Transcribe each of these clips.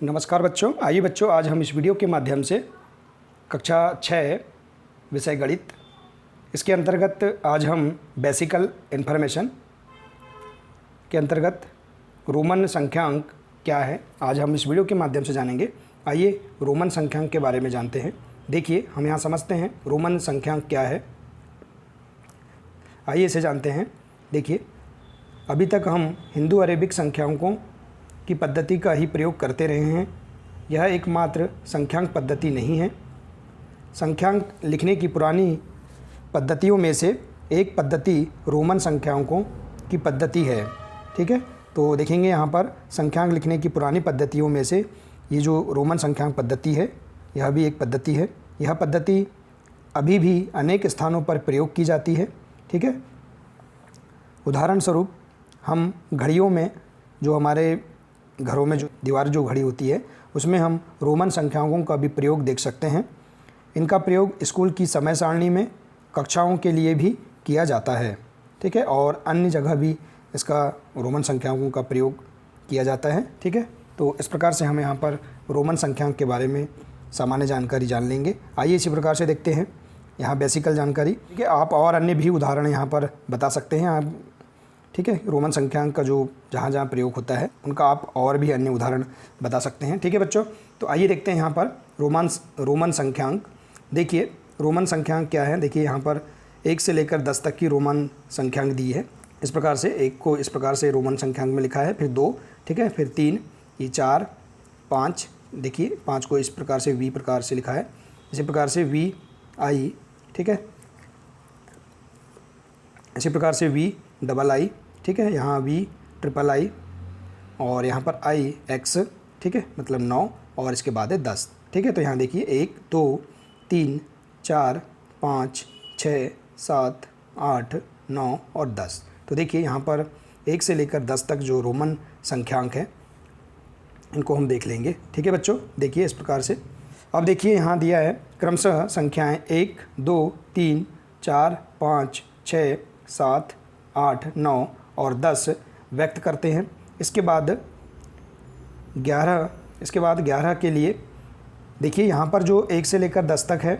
नमस्कार बच्चों। आइए बच्चों, आज हम इस वीडियो के माध्यम से कक्षा 6 विषय गणित, इसके अंतर्गत आज हम बेसिकल इन्फॉर्मेशन के अंतर्गत रोमन संख्यांक क्या है, आज हम इस वीडियो के माध्यम से जानेंगे। आइए रोमन संख्यांक के बारे में जानते हैं। देखिए, हम यहाँ समझते हैं रोमन संख्यांक क्या है। आइए इसे जानते हैं। देखिए, अभी तक हम हिंदू अरेबिक संख्यांकों की पद्धति का ही प्रयोग करते रहे हैं। यह एकमात्र संख्यांक पद्धति नहीं है। संख्यांक लिखने की पुरानी पद्धतियों में से एक पद्धति रोमन संख्यांकों की पद्धति है। ठीक है, तो देखेंगे यहाँ पर संख्यांक लिखने की पुरानी पद्धतियों में से ये जो रोमन संख्यांक पद्धति है, यह भी एक पद्धति है। यह पद्धति अभी भी अनेक स्थानों पर प्रयोग की जाती है। ठीक है, उदाहरण स्वरूप हम घड़ियों में, जो हमारे घरों में जो दीवार जो घड़ी होती है, उसमें हम रोमन संख्यांकों का भी प्रयोग देख सकते हैं। इनका प्रयोग स्कूल की समय सारणी में कक्षाओं के लिए भी किया जाता है। ठीक है, और अन्य जगह भी इसका रोमन संख्यांकों का प्रयोग किया जाता है। ठीक है, तो इस प्रकार से हम यहाँ पर रोमन संख्यांक के बारे में सामान्य जानकारी जान लेंगे। आइए इसी प्रकार से देखते हैं यहाँ बेसिकल जानकारी। ठीक है, आप और अन्य भी उदाहरण यहाँ पर बता सकते हैं आप। ठीक है, रोमन संख्यांक का जो जहाँ जहाँ प्रयोग होता है उनका आप और भी अन्य उदाहरण बता सकते हैं। ठीक है बच्चों, तो आइए देखते हैं यहाँ पर रोमन संख्यांक। देखिए, रोमन संख्यांक क्या है। देखिए, यहाँ पर 1 से लेकर 10 तक की रोमन संख्यांक दी है। इस प्रकार से 1 को इस प्रकार से रोमन संख्यांक में लिखा है, फिर 2, ठीक है, फिर 3, ये 4, 5। देखिए, 5 को इस प्रकार से वी प्रकार से लिखा है। इसी प्रकार से वी आई, ठीक है, इसी प्रकार से वी डबल आई, ठीक है, यहाँ वी ट्रिपल आई, और यहाँ पर आई एक्स, ठीक है, मतलब 9, और इसके बाद है 10। ठीक है, तो यहाँ देखिए 1, 2, 3, 4, 5, 6, 7, 8, 9 और 10। तो देखिए यहाँ पर 1 से लेकर 10 तक जो रोमन संख्यांक है, इनको हम देख लेंगे। ठीक है बच्चों, देखिए इस प्रकार से। अब देखिए यहाँ दिया है क्रमशः संख्याएँ 1, 2, 3, 4, 5, 6, 7, 8, 9 और 10 व्यक्त करते हैं। इसके बाद 11 के लिए देखिए यहाँ पर जो 1 से लेकर 10 तक है,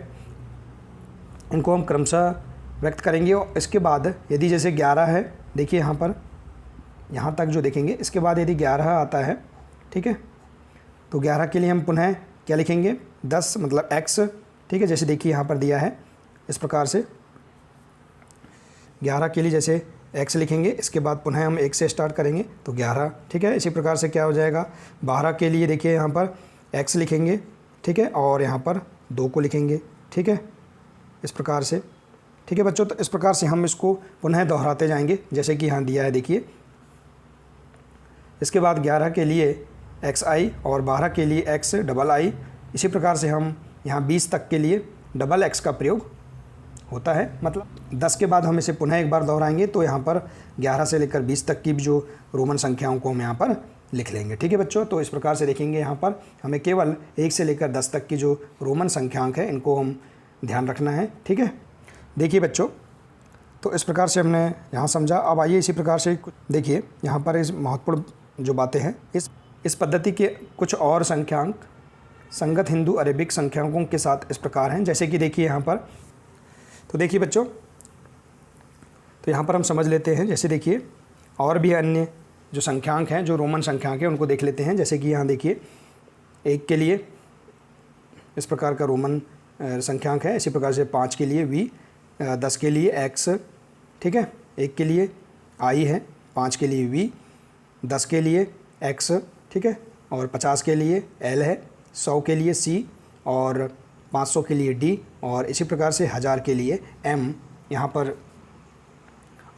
इनको हम क्रमशः व्यक्त करेंगे। और इसके बाद यदि जैसे 11 है, देखिए यहाँ पर यहाँ तक जो देखेंगे, इसके बाद यदि 11 आता है, ठीक है, तो 11 के लिए हम पुनः क्या लिखेंगे, 10 मतलब x। ठीक है, जैसे देखिए यहाँ पर दिया है इस प्रकार से 11 के लिए जैसे x लिखेंगे, इसके बाद पुनः हम 1 से स्टार्ट करेंगे तो 11। ठीक है, इसी प्रकार से क्या हो जाएगा, 12 के लिए देखिए यहाँ पर x लिखेंगे, ठीक है, और यहाँ पर 2 को लिखेंगे। ठीक है, इस प्रकार से। ठीक है बच्चों, तो इस प्रकार से हम इसको पुनः दोहराते जाएंगे, जैसे कि यहाँ दिया है देखिए। इसके बाद 11 के लिए xi और 12 के लिए x डबल आई। इसी प्रकार से हम यहाँ 20 तक के लिए डबल x का प्रयोग होता है। मतलब 10 के बाद हम इसे पुनः एक बार दोहराएंगे, तो यहाँ पर 11 से लेकर 20 तक की भी जो रोमन संख्याओं को हम यहाँ पर लिख लेंगे। ठीक है बच्चों, तो इस प्रकार से देखेंगे यहाँ पर हमें केवल 1 से लेकर 10 तक की जो रोमन संख्यांक है, इनको हम ध्यान रखना है। ठीक है, देखिए बच्चों, तो इस प्रकार से हमने यहाँ समझा। अब आइए इसी प्रकार से देखिए यहाँ पर इस महत्वपूर्ण जो बातें हैं, इस पद्धति के कुछ और संख्यांक संगत हिंदू अरेबिक संख्यांकों के साथ इस प्रकार हैं। जैसे कि देखिए यहाँ पर, तो देखिए बच्चों, तो यहाँ पर हम समझ लेते हैं। जैसे देखिए और भी अन्य जो संख्यांक हैं, जो रोमन संख्यांक हैं, उनको देख लेते हैं। जैसे कि यहाँ देखिए 1 के लिए इस प्रकार का रोमन संख्यांक है। इसी प्रकार से 5 के लिए वी, 10 के लिए एक्स, ठीक है, 1 के लिए आई है, 5 के लिए वी, 10 के लिए एक्स, ठीक है, और 50 के लिए एल है, 100 के लिए सी, और 500 के लिए डी, और इसी प्रकार से 1000 के लिए एम। यहाँ पर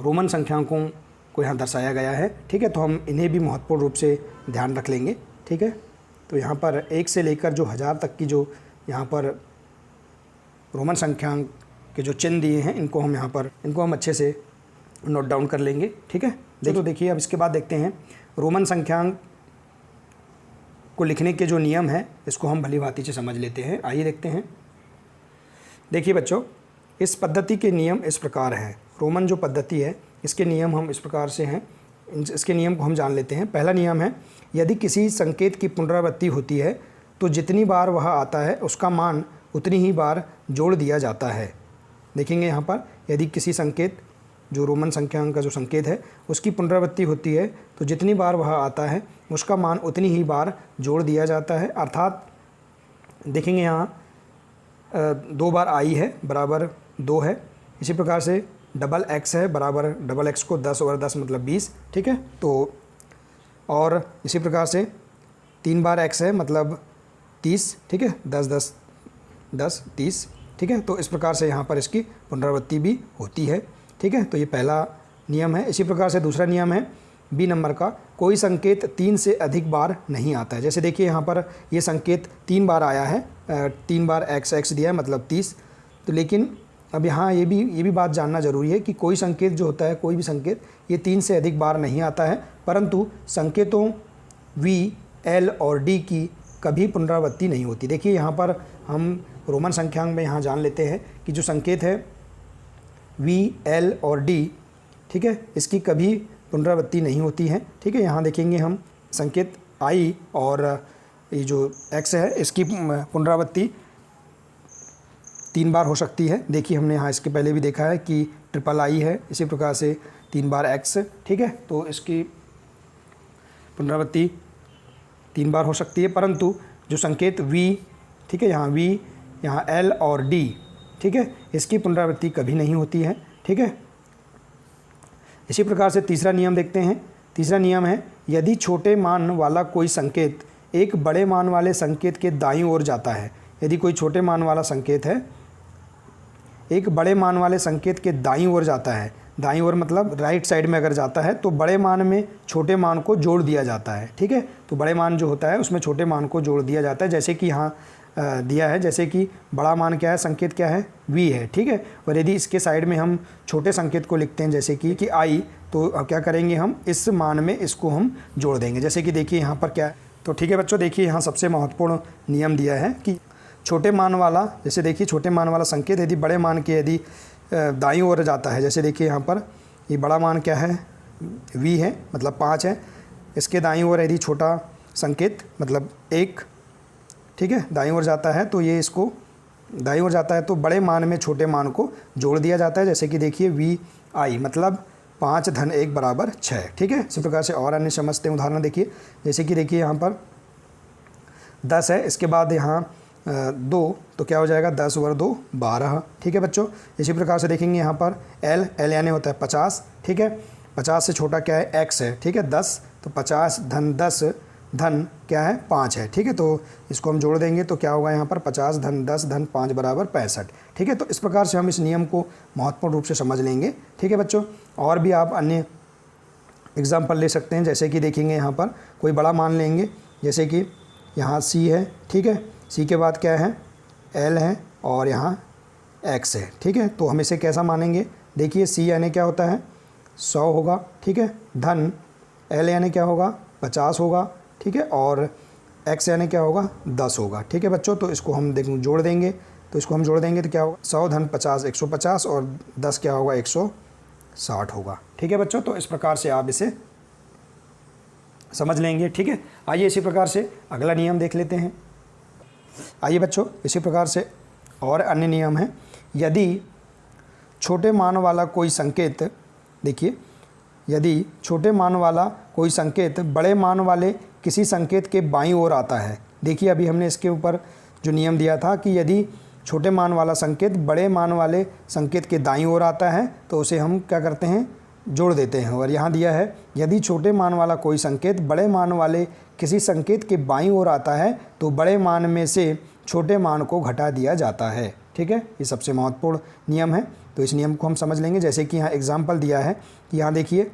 रोमन संख्यांकों को यहाँ दर्शाया गया है। ठीक है, तो हम इन्हें भी महत्वपूर्ण रूप से ध्यान रख लेंगे। ठीक है, तो यहाँ पर 1 से लेकर जो 1000 तक की जो यहाँ पर रोमन संख्यांक के जो चिन्ह दिए हैं, इनको हम अच्छे से नोट डाउन कर लेंगे। ठीक है, तो देखिए अब इसके बाद देखते हैं रोमन संख्यांक को लिखने के जो नियम है, इसको हम भली भांति से समझ लेते हैं। आइए देखते हैं। देखिए बच्चों, इस पद्धति के नियम इस प्रकार हैं। रोमन जो पद्धति है, इसके नियम हम इस प्रकार से हैं इसके नियम को हम जान लेते हैं। पहला नियम है, यदि किसी संकेत की पुनरावृत्ति होती है तो जितनी बार वह आता है उसका मान उतनी ही बार जोड़ दिया जाता है। देखेंगे यहाँ पर, यदि किसी संकेत, जो रोमन संख्यांक का जो संकेत है उसकी पुनरावृत्ति होती है तो जितनी बार वह आता है उसका मान उतनी ही बार जोड़ दिया जाता है। अर्थात देखेंगे यहाँ 2 बार आई है बराबर 2 है, इसी प्रकार से डबल एक्स है बराबर डबल एक्स को 10 और 10 मतलब 20, ठीक है। तो और इसी प्रकार से 3 बार एक्स है मतलब 30, ठीक है, 10 10 10 30, ठीक है। तो इस प्रकार से यहाँ पर इसकी पुनरावृत्ति भी होती है, ठीक है। तो ये पहला नियम है। इसी प्रकार से दूसरा नियम है बी नंबर का, कोई संकेत 3 से अधिक बार नहीं आता है। जैसे देखिए यहाँ पर ये संकेत 3 बार आया है, 3 बार एक्स एक्स दिया है मतलब 30। तो लेकिन अब यहाँ ये भी बात जानना ज़रूरी है कि कोई संकेत जो होता है, कोई भी संकेत ये 3 से अधिक बार नहीं आता है, परंतु संकेतों वी, एल और डी की कभी पुनरावृत्ति नहीं होती। देखिए यहाँ पर हम रोमन संख्यांक में यहाँ जान लेते हैं कि जो संकेत है वी, एल और डी, ठीक है, इसकी कभी पुनरावृत्ति नहीं होती है, ठीक है। यहाँ देखेंगे हम संकेत आई और ये जो एक्स है इसकी पुनरावृत्ति 3 बार हो सकती है। देखिए हमने यहाँ इसके पहले भी देखा है कि ट्रिपल आई है, इसी प्रकार से 3 बार एक्स, ठीक है। तो इसकी पुनरावृत्ति 3 बार हो सकती है, परंतु जो संकेत वी, ठीक है, यहाँ वी, यहाँ एल और डी, ठीक है, इसकी पुनरावृत्ति कभी नहीं होती है, ठीक है। इसी प्रकार से तीसरा नियम देखते हैं। तीसरा नियम है, यदि छोटे मान वाला कोई संकेत एक बड़े मान वाले संकेत के दाईं ओर जाता है, यदि कोई छोटे मान वाला संकेत है एक बड़े मान वाले संकेत के दाईं ओर जाता है, दाईं ओर मतलब राइट साइड में अगर जाता है तो बड़े मान में छोटे मान को जोड़ दिया जाता है, ठीक है। तो बड़े मान जो होता है उसमें छोटे मान को जोड़ दिया जाता है, जैसे कि यहाँ दिया है, जैसे कि बड़ा मान क्या है, संकेत क्या है, v है, ठीक है। और यदि इसके साइड में हम छोटे संकेत को लिखते हैं जैसे कि i, तो अब क्या करेंगे हम इस मान में इसको हम जोड़ देंगे, जैसे कि देखिए यहाँ पर क्या है। तो ठीक है बच्चों, देखिए यहाँ सबसे महत्वपूर्ण नियम दिया है कि छोटे मान वाला, जैसे देखिए छोटे मान वाला संकेत यदि बड़े मान के यदि दाईं ओर जाता है, जैसे देखिए यहाँ पर ये बड़ा मान क्या है, v है मतलब 5 है, इसके दाईं ओर यदि छोटा संकेत मतलब 1, ठीक है, दाईं ओर जाता है तो ये इसको दाईं ओर जाता है तो बड़े मान में छोटे मान को जोड़ दिया जाता है, जैसे कि देखिए वी आई मतलब 5 धन 1 बराबर 6, ठीक है। इसी प्रकार से और अन्य समझते हैं उदाहरण देखिए, जैसे कि देखिए यहाँ पर 10 है, इसके बाद यहाँ 2, तो क्या हो जाएगा 10 और 2 12, ठीक है बच्चों। इसी प्रकार से देखेंगे यहाँ पर एल यानी होता है 50, ठीक है, 50 से छोटा क्या है, एक्स है, ठीक है, 10, तो 50 धन 10 धन क्या है 5 है, ठीक है। तो इसको हम जोड़ देंगे तो क्या होगा यहाँ पर 50 धन 10 धन 5 बराबर 65, ठीक है। तो इस प्रकार से हम इस नियम को महत्वपूर्ण रूप से समझ लेंगे, ठीक है बच्चों। और भी आप अन्य एग्जाम्पल ले सकते हैं, जैसे कि देखेंगे यहाँ पर कोई बड़ा मान लेंगे, जैसे कि यहाँ सी है, ठीक है, सी के बाद क्या है, एल है और यहाँ एक्स है, ठीक है। तो हम इसे कैसा मानेंगे, देखिए सी यानी क्या होता है 100 होगा, ठीक है, धन एल यानी क्या होगा 50 होगा, ठीक है, और एक्स यानी क्या होगा 10 होगा, ठीक है बच्चों। तो इसको हम जोड़ देंगे, तो इसको हम जोड़ देंगे तो क्या होगा 100 धन 50 150 और 10 क्या होगा 160 होगा, ठीक है बच्चों। तो इस प्रकार से आप इसे समझ लेंगे, ठीक है। आइए इसी प्रकार से अगला नियम देख लेते हैं। आइए बच्चों, इसी प्रकार से और अन्य नियम हैं। यदि छोटे मान वाला कोई संकेत, देखिए यदि छोटे मान वाला कोई संकेत बड़े मान वाले किसी संकेत के बाईं ओर आता है, देखिए अभी हमने इसके ऊपर जो नियम दिया था कि यदि छोटे मान वाला संकेत बड़े मान वाले संकेत के दाईं ओर आता है तो उसे हम क्या करते हैं, जोड़ देते हैं। और यहाँ दिया है यदि छोटे मान वाला कोई संकेत बड़े मान वाले किसी संकेत के बाईं ओर आता है तो बड़े मान में से छोटे मान को घटा दिया जाता है, ठीक है। ये सबसे महत्वपूर्ण नियम है, तो इस नियम को हम समझ लेंगे। जैसे कि यहाँ एग्जाम्पल दिया है कि यहाँ देखिए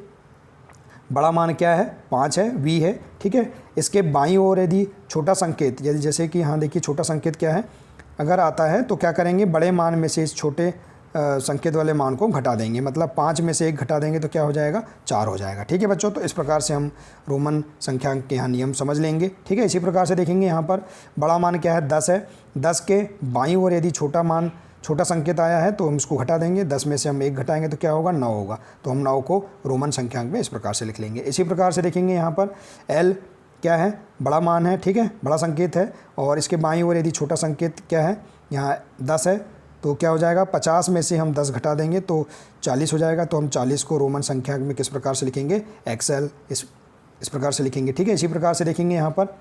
बड़ा मान क्या है 5 है, v है, ठीक है, इसके बाईं ओर यदि छोटा संकेत, यदि जैसे कि यहाँ देखिए छोटा संकेत क्या है अगर आता है तो क्या करेंगे, बड़े मान में से इस छोटे संकेत वाले मान को घटा देंगे, मतलब 5 में से 1 घटा देंगे तो क्या हो जाएगा 4 हो जाएगा, ठीक है बच्चों। तो इस प्रकार से हम रोमन संख्यांक के यहाँ नियम समझ लेंगे, ठीक है। इसी प्रकार से देखेंगे यहाँ पर बड़ा मान क्या है 10 है, 10 के बाईं ओर यदि छोटा मान छोटा संकेत आया है तो हम इसको घटा देंगे, 10 में से हम 1 घटाएंगे तो क्या होगा, 9 होगा। तो हम 9 को रोमन संख्यांक में इस प्रकार से लिख लेंगे। इसी प्रकार से देखेंगे यहाँ पर L क्या है, बड़ा मान है, ठीक है, बड़ा संकेत है, और इसके बाईं ओर यदि छोटा संकेत क्या है, यहाँ 10 है, तो क्या हो जाएगा, 50 में से हम 10 घटा देंगे तो 40 हो जाएगा। तो हम 40 को रोमन संख्यांक में किस प्रकार से लिखेंगे, XL इस प्रकार से लिखेंगे, ठीक है। इसी प्रकार से देखेंगे यहाँ पर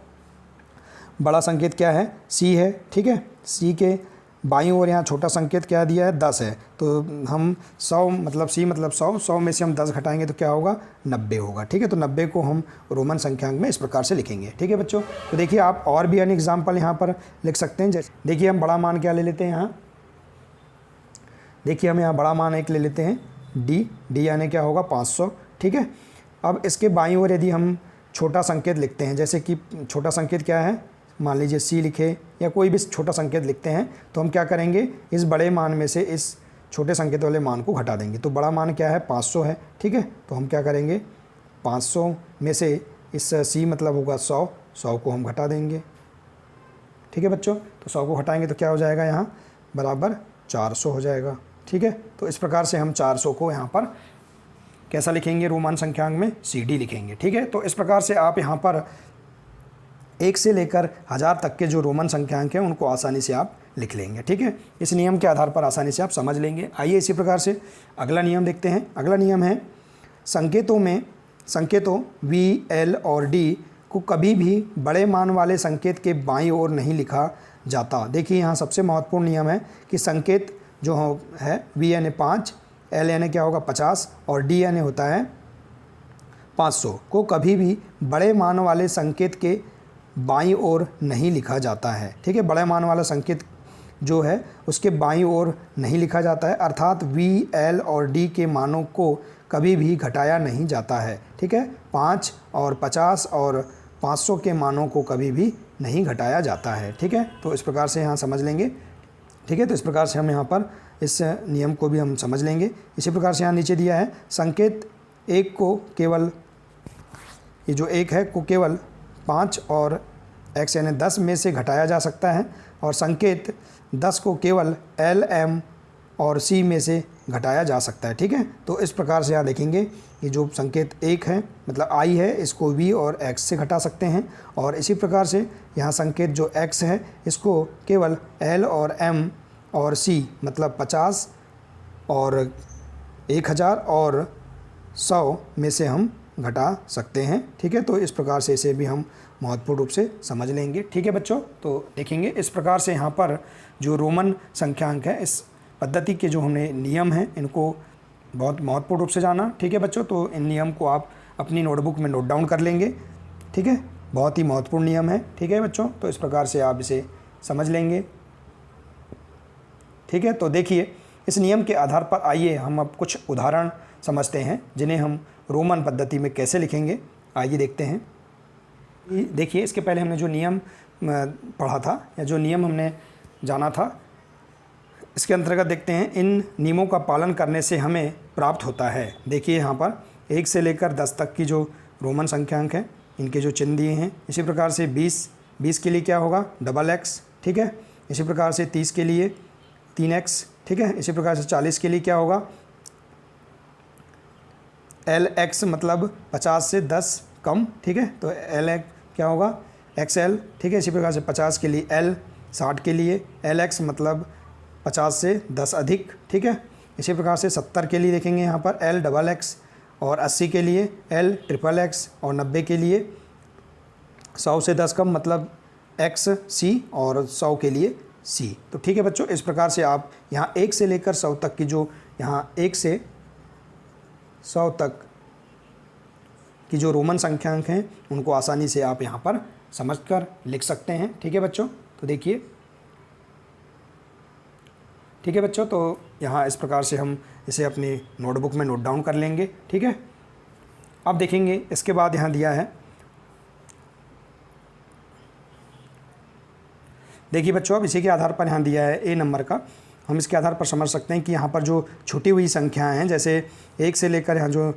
बड़ा संकेत क्या है, C है, ठीक है, C के बाईं ओर यहाँ छोटा संकेत क्या दिया है, 10 है, तो हम 100 मतलब C मतलब 100 में से हम 10 घटाएंगे तो क्या होगा, 90 होगा, ठीक है। तो 90 को हम रोमन संख्यांक में इस प्रकार से लिखेंगे, ठीक है बच्चों। तो देखिए आप और भी अन्य एग्जाम्पल यहाँ पर लिख सकते हैं। जैसे देखिए हम बड़ा मान क्या ले लेते हैं यहाँ, देखिए हम यहाँ बड़ा मान एक ले लेते हैं D यानी क्या होगा, 500, ठीक है। अब इसके बाईं ओर यदि हम छोटा संकेत लिखते हैं, जैसे कि छोटा संकेत क्या है, मान लीजिए C लिखे या कोई भी छोटा संकेत लिखते हैं, तो हम क्या करेंगे, इस बड़े मान में से इस छोटे संकेत वाले मान को घटा देंगे। तो बड़ा मान क्या है, 500 है, ठीक है। तो हम क्या करेंगे, 500 में से इस C मतलब होगा 100 को हम घटा देंगे, ठीक है बच्चों। तो 100 को घटाएंगे तो क्या हो जाएगा, यहाँ बराबर 400 हो जाएगा, ठीक है। तो इस प्रकार से हम 400 को यहाँ पर कैसा लिखेंगे, रोमन संख्यांक में CD लिखेंगे, ठीक है। तो इस प्रकार से आप यहाँ पर 1 से लेकर 1000 तक के जो रोमन संख्यांक हैं उनको आसानी से आप लिख लेंगे, ठीक है। इस नियम के आधार पर आसानी से आप समझ लेंगे। आइए इसी प्रकार से अगला नियम देखते हैं। अगला नियम है, संकेतों V, L और D को कभी भी बड़े मान वाले संकेत के बाईं ओर नहीं लिखा जाता। देखिए यहाँ सबसे महत्वपूर्ण नियम है कि संकेत जो है V यानी 5, L यानी क्या होगा 50 और D यानी होता है 500 को कभी भी बड़े मान वाले संकेत के बाईं ओर नहीं लिखा जाता है, ठीक है। बड़े मान वाला संकेत जो है उसके बाईं ओर नहीं लिखा जाता है, अर्थात V, L और D के मानों को कभी भी घटाया नहीं जाता है, ठीक है। 5 और 50 और 500 के मानों को कभी भी नहीं घटाया जाता है, ठीक है। तो इस प्रकार से यहाँ समझ लेंगे, ठीक है। तो इस प्रकार से हम यहाँ पर इस नियम को भी हम समझ लेंगे। इसी प्रकार से यहाँ नीचे दिया है, संकेत 1 को केवल, ये जो 1 है को केवल 5 और x यानी 10 में से घटाया जा सकता है, और संकेत 10 को केवल L, M और C में से घटाया जा सकता है, ठीक है। तो इस प्रकार से यहाँ देखेंगे, ये जो संकेत 1 है मतलब I है, इसको V और X से घटा सकते हैं, और इसी प्रकार से यहाँ संकेत जो X है इसको केवल L और M और C मतलब 50 और 1000 और 100 में से हम घटा सकते हैं, ठीक है। तो इस प्रकार से इसे भी हम महत्वपूर्ण रूप से समझ लेंगे, ठीक है बच्चों। तो देखेंगे इस प्रकार से यहाँ पर जो रोमन संख्यांक है, इस पद्धति के जो हमने नियम हैं इनको बहुत महत्वपूर्ण रूप से जाना, ठीक है बच्चों। तो इन नियम को आप अपनी नोटबुक में नोट डाउन कर लेंगे, ठीक है। बहुत ही महत्वपूर्ण नियम है, ठीक है बच्चों। तो इस प्रकार से आप इसे समझ लेंगे, ठीक है। तो देखिए इस नियम के आधार पर आइए हम अब कुछ उदाहरण समझते हैं जिन्हें हम रोमन पद्धति में कैसे लिखेंगे। आइए देखते हैं। देखिए इसके पहले हमने जो नियम पढ़ा था या जो नियम हमने जाना था, इसके अंतर्गत देखते हैं इन नियमों का पालन करने से हमें प्राप्त होता है। देखिए यहाँ पर 1 से लेकर 10 तक की जो रोमन संख्यांक हैं इनके जो चिन्ह दिए हैं। इसी प्रकार से 20 के लिए क्या होगा, XX, ठीक है। इसी प्रकार से 30 के लिए 3x, ठीक है। इसी प्रकार से 40 के लिए क्या होगा, LX मतलब 50 से 10 कम, ठीक है। तो LX क्या होगा, XL, ठीक है। इसी प्रकार से 50 के लिए L, 60 के लिए LX मतलब 50 से 10 अधिक, ठीक है। इसी प्रकार से 70 के लिए देखेंगे यहाँ पर LXX, और 80 के लिए LXXX, और 90 के लिए 100 से 10 कम मतलब XC, और 100 के लिए C। तो ठीक है बच्चों, इस प्रकार से आप यहाँ 1 से लेकर 100 तक की जो यहाँ 1 से 100 तक की जो रोमन संख्यांक हैं उनको आसानी से आप यहाँ पर समझकर लिख सकते हैं, ठीक है बच्चों। तो देखिए, ठीक है बच्चों, तो यहाँ इस प्रकार से हम इसे अपनी नोटबुक में नोट डाउन कर लेंगे, ठीक है। अब देखेंगे इसके बाद यहाँ दिया है, देखिए बच्चों, अब इसी के आधार पर यहाँ दिया है A नंबर का, हम इसके आधार पर समझ सकते हैं कि यहाँ पर जो छूटी हुई संख्याएं हैं, जैसे 1 से लेकर यहाँ जो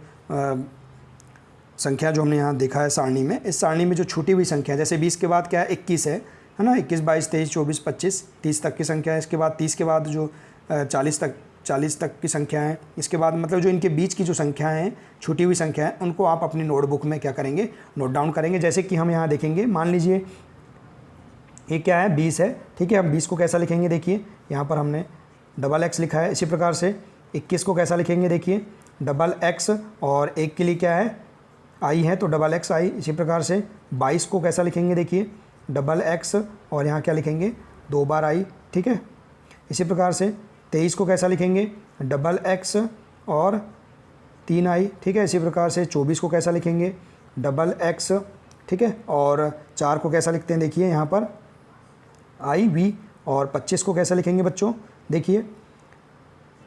संख्या जो हमने यहाँ देखा है सारणी में, इस सारणी में जो छूटी हुई संख्या, जैसे 20 के बाद क्या है 21 है ना, 21, 22, 23, 24, 25, 30 तक की संख्या है। इसके बाद 30 के बाद जो 40 तक की संख्या है। इसके बाद मतलब जो इनके बीच की जो संख्याएं हैं, छूटी हुई संख्या है, उनको आप अपनी नोटबुक में क्या करेंगे, नोट डाउन करेंगे। जैसे कि हम यहाँ देखेंगे, मान लीजिए ये क्या है, 20 है, ठीक है। हम 20 को कैसा लिखेंगे, देखिए यहाँ पर हमने डबल एक्स लिखा है। इसी प्रकार से 21 को कैसा लिखेंगे, देखिए डबल एक्स, और एक के लिए क्या है, आई है तो डबल एक्स आई। इसी प्रकार से 22 को कैसा लिखेंगे, देखिए डबल एक्स, और यहाँ क्या लिखेंगे, 2 बार आई, ठीक है। इसी प्रकार से 23 को कैसा लिखेंगे, डबल एक्स और 3 आई, ठीक है। इसी प्रकार से 24 को कैसा लिखेंगे, डबल एक्स, ठीक है, और 4 को कैसा लिखते हैं, देखिए यहाँ पर आई वी, और 25 को कैसा लिखेंगे बच्चों, देखिए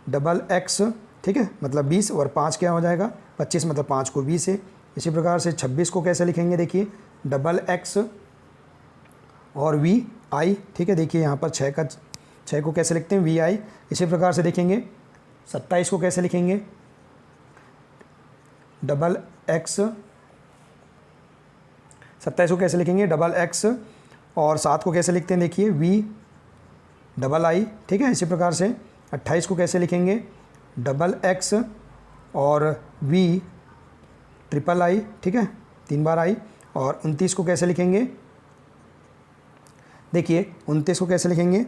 डबल एक्स, ठीक है, मतलब 20, और 5 क्या हो जाएगा, 25, मतलब 5 को 20 है। इसी प्रकार से 26 को कैसे लिखेंगे, देखिए डबल एक्स और वी आई, ठीक है। देखिए यहाँ पर 6 को कैसे लिखते हैं, वी आई। इसी प्रकार से देखेंगे 27 को कैसे लिखेंगे, डबल एक्स, 27 को कैसे लिखेंगे, डबल एक्स, और 7 को कैसे लिखते हैं, देखिए वी डबल आई, ठीक है। इसी प्रकार से 28 को कैसे लिखेंगे, डबल एक्स और वी ट्रिपल आई, ठीक है, 3 बार आई। और 29 को कैसे लिखेंगे, देखिए 29 को कैसे लिखेंगे,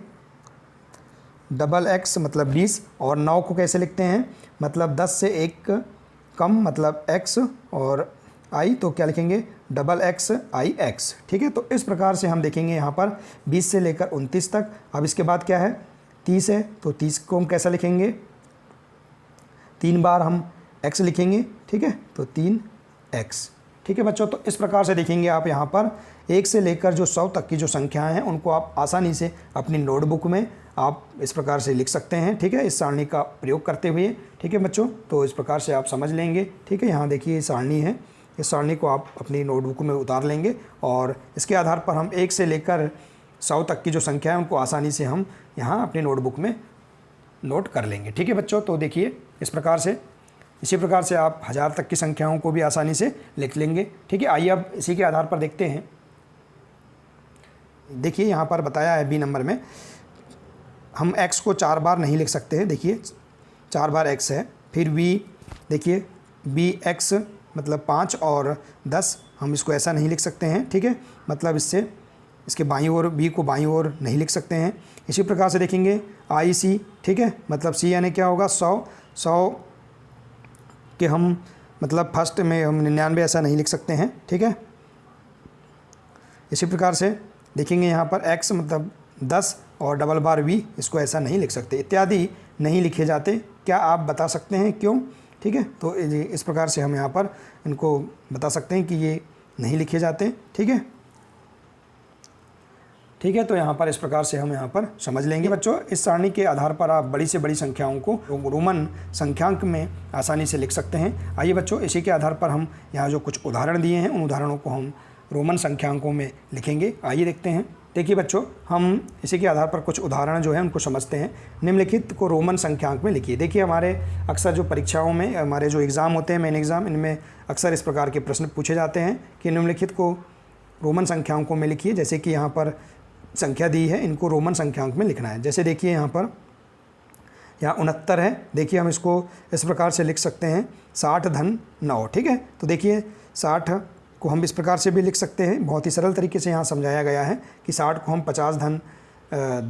डबल एक्स मतलब 20, और 9 को कैसे लिखते हैं, मतलब 10 से 1 कम, मतलब एक्स और आई, तो क्या लिखेंगे, डबल एक्स आई एक्स, ठीक है। तो इस प्रकार से हम देखेंगे यहाँ पर 20 से लेकर 29 तक। अब इसके बाद क्या है, 30 है, तो 30 को हम कैसा लिखेंगे, 3 बार हम x लिखेंगे, ठीक है, तो 3x, ठीक है बच्चों। तो इस प्रकार से देखेंगे आप यहाँ पर 1 से लेकर जो 100 तक की जो संख्याएं हैं, उनको आप आसानी से अपनी नोटबुक में आप इस प्रकार से लिख सकते हैं, ठीक है, इस सारणी का प्रयोग करते हुए, ठीक है बच्चों। तो इस प्रकार से आप समझ लेंगे, ठीक है। यहाँ देखिए ये सारणी है, इस सारणी को आप अपनी नोटबुक में उतार लेंगे, और इसके आधार पर हम 1 से लेकर 100 तक की जो संख्या है, उनको आसानी से हम यहाँ अपनी नोटबुक में नोट कर लेंगे, ठीक है बच्चों। तो देखिए इस प्रकार से, इसी प्रकार से आप 1000 तक की संख्याओं को भी आसानी से लिख लेंगे, ठीक है। आइए अब इसी के आधार पर देखते हैं। देखिए यहाँ पर बताया है बी नंबर में, हम x को 4 बार नहीं लिख सकते हैं, देखिए 4 बार x है। फिर v, देखिए bx मतलब 5 और 10, हम इसको ऐसा नहीं लिख सकते हैं, ठीक है, मतलब इसके बाईं ओर, b को बाईं ओर नहीं लिख सकते हैं। इसी प्रकार से देखेंगे IC, ठीक है, मतलब c यानी क्या होगा, 100 के हम मतलब फर्स्ट में हम 99 ऐसा नहीं लिख सकते हैं, ठीक है। इसी प्रकार से देखेंगे यहाँ पर x मतलब 10 और डबल बार v, इसको ऐसा नहीं लिख सकते, इत्यादि नहीं लिखे जाते। क्या आप बता सकते हैं क्यों, ठीक है। तो इस प्रकार से हम यहाँ पर इनको बता सकते हैं कि ये नहीं लिखे जाते, ठीक है, ठीक है। तो यहाँ पर इस प्रकार से हम यहाँ पर समझ लेंगे बच्चों। इस सारणी के आधार पर आप बड़ी से बड़ी संख्याओं को रोमन संख्यांक में आसानी से लिख सकते हैं। आइए बच्चों, इसी के आधार पर हम यहाँ जो कुछ उदाहरण दिए हैं, उन उदाहरणों को हम रोमन संख्यांकों में लिखेंगे। आइए देखते हैं। देखिए बच्चों, हम इसी के आधार पर कुछ उदाहरण जो है उनको समझते हैं। निम्नलिखित को रोमन संख्यांक में लिखिए। देखिए हमारे अक्सर जो परीक्षाओं में, हमारे जो एग्ज़ाम होते हैं, मेन एग्ज़ाम, इनमें अक्सर इस प्रकार के प्रश्न पूछे जाते हैं कि निम्नलिखित को रोमन संख्यांकों में लिखिए। जैसे कि यहाँ पर संख्या दी है, इनको रोमन संख्यांक में लिखना है। जैसे देखिए यहाँ 69 है, देखिए हम इसको इस प्रकार से लिख सकते हैं 60 धन 9, ठीक है। तो देखिए 60 को हम इस प्रकार से भी लिख सकते हैं, बहुत ही सरल तरीके से यहाँ समझाया गया है कि 60 को हम 50 धन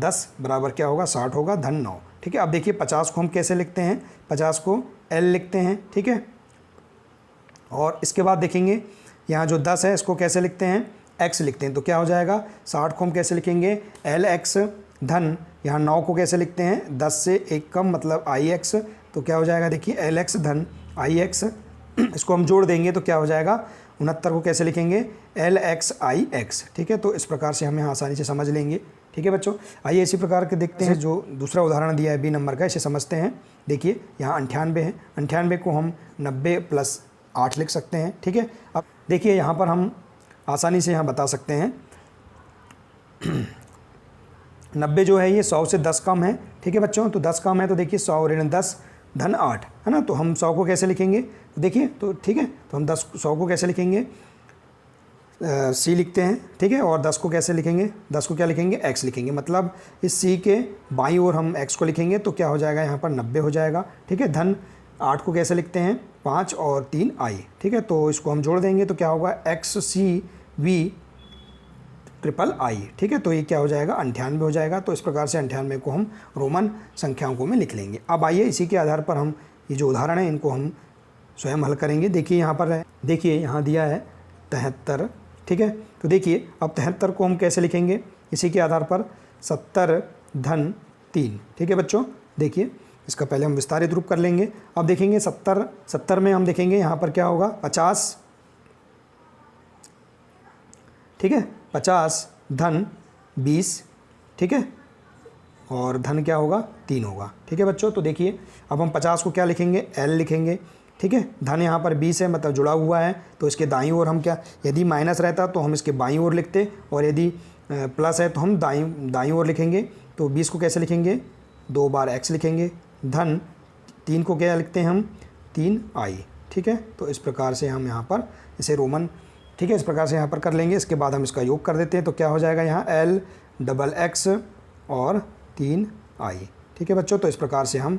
10 बराबर क्या होगा, 60 होगा धन 9, ठीक है। अब देखिए 50 को हम कैसे लिखते हैं, 50 को L लिखते हैं, ठीक है। और इसके बाद देखेंगे यहाँ जो 10 है, इसको कैसे लिखते हैं, x लिखते हैं, तो क्या हो जाएगा, 60 को हम कैसे लिखेंगे, LX धन, यहाँ 9 को कैसे लिखते हैं, 10 से 1 कम मतलब IX, तो क्या हो जाएगा, देखिए LX धन IX, इसको हम जोड़ देंगे तो क्या हो जाएगा, 69 को कैसे लिखेंगे, LXIX, ठीक है। तो इस प्रकार से हम यहाँ आसानी से समझ लेंगे, ठीक है बच्चों। आइए इसी प्रकार के देखते हैं, जो दूसरा उदाहरण दिया है बी नंबर का, इसे समझते हैं। देखिए यहाँ 98 है, 98 को हम 90 + 8 लिख सकते हैं, ठीक है। अब देखिए यहाँ पर हम आसानी से यहाँ बता सकते हैं 90 जो है ये 100 से 10 कम है, ठीक है बच्चों। तो 10 कम है, तो देखिए 100 ऋण 10 धन 8 है ना। तो हम 100 को कैसे लिखेंगे, देखिए, तो ठीक है, तो हम 100 को कैसे लिखेंगे, सी लिखते हैं, ठीक है। और 10 को कैसे लिखेंगे, 10 को क्या लिखेंगे, x लिखेंगे। मतलब इस सी के बाईं ओर हम x को लिखेंगे तो क्या हो जाएगा, यहाँ पर 90 हो जाएगा, ठीक है। धन 8 को कैसे लिखते हैं, 5 और 3 i, ठीक है। तो इसको हम जोड़ देंगे तो क्या होगा, XCV ट्रिपल i, ठीक है। तो ये क्या हो जाएगा, 98 हो जाएगा। तो इस प्रकार से 98 को हम रोमन संख्याओं में लिख लेंगे। अब आइए इसी के आधार पर हम ये जो उदाहरण है इनको हम स्वयं हल करेंगे। देखिए यहाँ पर है, देखिए यहाँ दिया है 73, ठीक है। तो देखिए अब 73 को हम कैसे लिखेंगे, इसी के आधार पर 70 धन 3, ठीक है बच्चों। देखिए इसका पहले हम विस्तारित रूप कर लेंगे। अब देखेंगे 70 में हम देखेंगे यहाँ पर क्या होगा, 50, ठीक है, 50 धन 20, ठीक है, और धन क्या होगा, 3 होगा, ठीक है बच्चों। तो देखिए अब हम 50 को क्या लिखेंगे, L लिखेंगे, ठीक है। धन यहाँ पर 20 है, मतलब जुड़ा हुआ है, तो इसके दाईं ओर हम क्या, यदि माइनस रहता तो हम इसके बाईं ओर लिखते, और यदि प्लस है तो हम दाईं ओर लिखेंगे। तो 20 को कैसे लिखेंगे, 2 बार x लिखेंगे। धन 3 को क्या लिखते हैं हम, 3i, ठीक है। तो इस प्रकार से हम यहाँ पर इसे रोमन, ठीक है, इस प्रकार से यहाँ पर कर लेंगे। इसके बाद हम इसका योग कर देते हैं तो क्या हो जाएगा, यहाँ L XX और 3i, ठीक है बच्चों। तो इस प्रकार से हम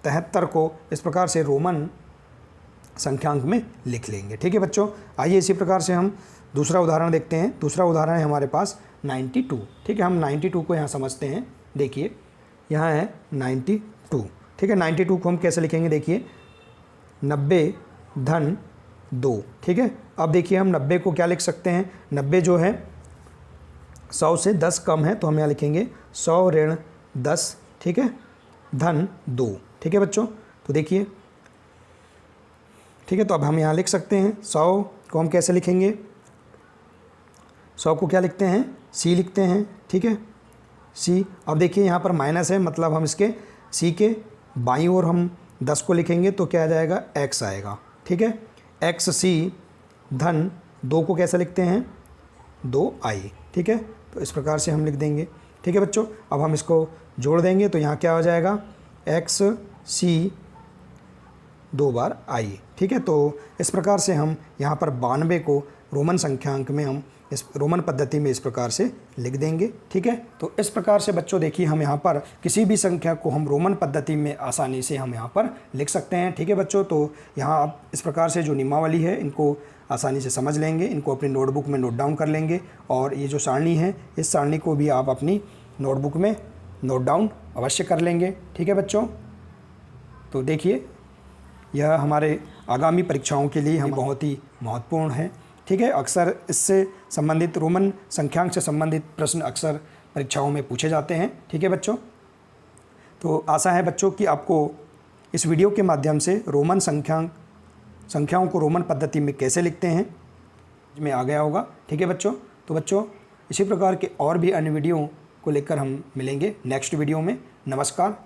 73 को इस प्रकार से रोमन संख्यांक में लिख लेंगे, ठीक है बच्चों। आइए इसी प्रकार से हम दूसरा उदाहरण देखते हैं। दूसरा उदाहरण है हमारे पास 92, ठीक है। हम 92 को यहाँ समझते हैं। देखिए यहाँ है 92, ठीक है। 92 को हम कैसे लिखेंगे, देखिए 90 धन 2, ठीक है। अब देखिए हम 90 को क्या लिख सकते हैं, 90 जो है 100 से 10 कम है, तो हम यहाँ लिखेंगे 100 ऋण 10, ठीक है, धन 2, ठीक है बच्चों। तो देखिए, ठीक है, तो अब हम यहाँ लिख सकते हैं 100 को हम कैसे लिखेंगे, 100 को क्या लिखते हैं, C लिखते हैं, ठीक है, C। अब देखिए यहाँ पर माइनस है, मतलब हम इसके C के बाईं ओर हम 10 को लिखेंगे तो क्या आ जाएगा, X आएगा, ठीक है। XC धन 2 को कैसे लिखते हैं, 2i, ठीक है। तो इस प्रकार से हम लिख देंगे, ठीक है बच्चों। अब हम इसको जोड़ देंगे तो यहाँ क्या हो जाएगा, XC 2 बार i, ठीक है। तो इस प्रकार से हम यहाँ पर 92 को रोमन संख्यांक में हम इस रोमन पद्धति में इस प्रकार से लिख देंगे, ठीक है। तो इस प्रकार से बच्चों देखिए हम यहाँ पर किसी भी संख्या को हम रोमन पद्धति में आसानी से हम यहाँ पर लिख सकते हैं, ठीक है बच्चों। तो यहाँ आप इस प्रकार से जो नियमावली है इनको आसानी से समझ लेंगे, इनको अपनी नोटबुक में नोट डाउन कर लेंगे, और ये जो सारणी है इस सारणी को भी आप अपनी नोटबुक में नोट डाउन अवश्य कर लेंगे, ठीक है बच्चों। तो देखिए यह हमारे आगामी परीक्षाओं के लिए हम बहुत ही महत्वपूर्ण है, ठीक है। अक्सर इससे संबंधित रोमन संख्यांक से संबंधित प्रश्न अक्सर परीक्षाओं में पूछे जाते हैं, ठीक है बच्चों। तो आशा है बच्चों कि आपको इस वीडियो के माध्यम से रोमन संख्याओं को रोमन पद्धति में कैसे लिखते हैं में आ गया होगा, ठीक है बच्चों। तो बच्चों इसी प्रकार के और भी अन्य वीडियो को लेकर हम मिलेंगे नेक्स्ट वीडियो में। नमस्कार।